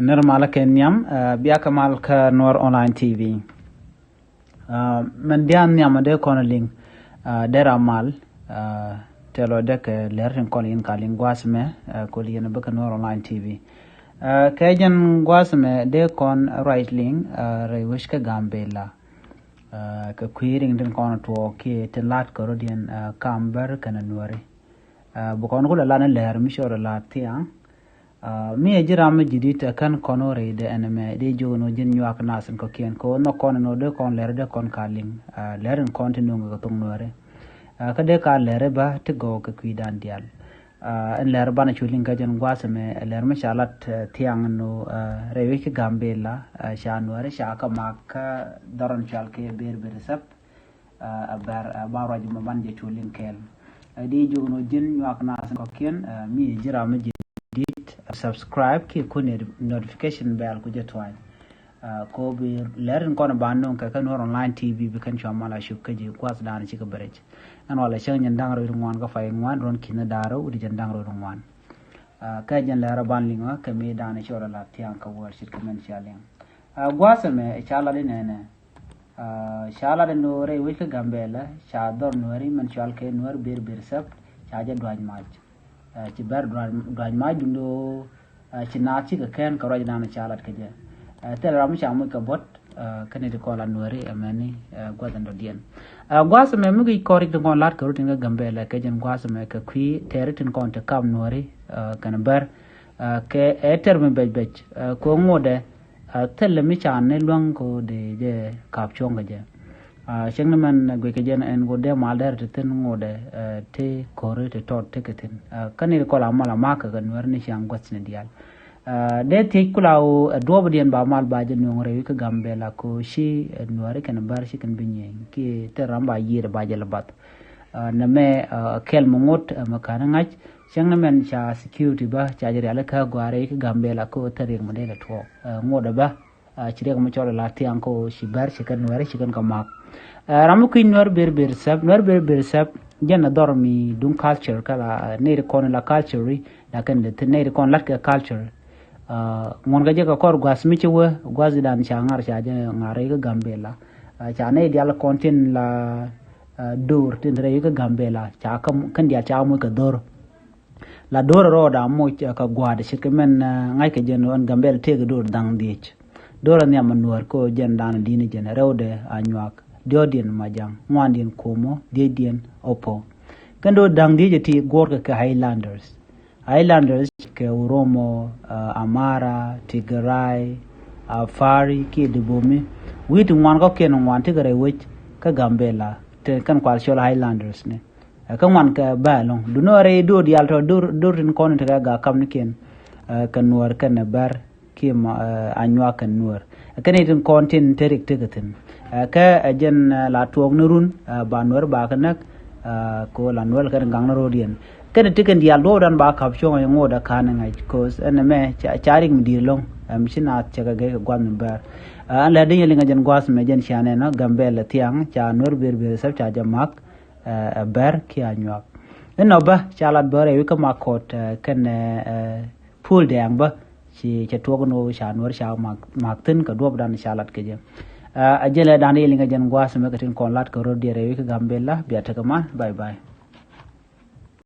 نرمال كنيم بياك مالك نور أونلاين تي في من ديان نيام ده كونلين دير مال تلو دك ليرن كولين كالين غواسمه كولين بك نور أونلاين تي في كأجن غواسمه ده كون رايتلين ريوش كغامبيلا كقيرين دين كون توكي تلات كرودين كامبر كننوري بكون كل لان لير مشور لاتيا mi ejirama jidita kan konore de eneme de jono jin nyak nasen ko kien ko no kon no de kon ler de kon kaling lerin kontinu ngo tung nore ka de ka lere ba te go ka kwidan dial en ler bana chulin ka jen gwasame ler ma shalat tiang no rewe ki gambela sha nore sha ka mak daron chal ke ber sap abar baro juma banje chulin kel de jono jin nyak nasen ko kien mi ejirama subscribe ki ku notification bell ku jetwai ko bi lerin kono bandon ka kan online tv bi kan chamala shu kaji kwas dan ci ka barech an wala shan nyan dang ro ngwan ka fay ngwan ron kina daro udi jan dang ro ngwan ka jan lera ban linga ka me dan ci ora la tian ka war shit ka men chalen gwasa me chala de nene shala de no re wi ka gambela sha dor no ri men chal ke no ber sap cha ja dwan maj ci ber dwan maj ndo ci na ci ka ken ka raj dana chalat ka je tel ram cha mu ka bot kane de ko la nori amani gwadan do dien gwasa me mu gi kori de gon lat ka rutin ga gambela ka jen gwasa me ka kwi teritin kon te kam nori kana ber ke eter me bej ko ngode tel mi cha ne long ko de je kap chonga je sheng man gwe ke jen en gode malder te ten ngode te kore te tot te keten kane ko la mala maka ga nor ni shang gwats ne dial de te kula o dobo dien ba mal ba jen ngore wi ka gambela ko shi nore kan bar shi kan binye ki te ramba yire ba jel bat na me kel mongot makana ngach sheng man cha security ba cha jere ala ka gware ka gambela ko tare mo de to ngoda ba chire ko mo chola la tiang ko shi bar shi kan nore shi kan ka mak ramu kuin nor ber sap jana dormi dun culture kala ne kon la culture da kan de ne kon la culture ngon ga je ka kor gwas mi chewe gwas dan cha ngar cha je ngare ga gambela cha ne dia la content la dor tin re ga gambela cha kam kan dia cha mo ka dor la dor ro da mo ka gwade shi ke men ngai ke je non gambela te ga dor dang diech dor ne am nuor ko jen dan dini je rewde anyak diodien majang mwandien komo diedien opo kendo dang die ti gorka ka highlanders ke uromo amara tigray afari ki dibomi wit ngwan ko ken ngwan tigray wech ka gambela te kan kwal shol highlanders ne ka ngwan ka balong dunore do dial to dur tin kon te ga kam ken kan nuor kan bar ki anywa kan nuor kan tin kontin terik tegatin ka ajen la tuog nurun ba nuor ba kanak ko la nuor kan gang rodien kan tiken dial do dan ba kap chong ngoda kana ngai cause ene me charing mi dilong mishina chaga ge gwan bar an la din yelinga jen gwas me jen chane no gambela tiang cha nuor ber sab cha jamak ber ki anyak eno ba chalat bare wi ka makot kan pool dang ba ci ca tuog no cha nuor cha mak tin ka dob dan chalat ke je ajele dan yelinga jen gwas me ka tin kon lat ko rodire wi ka gambela biata kama bye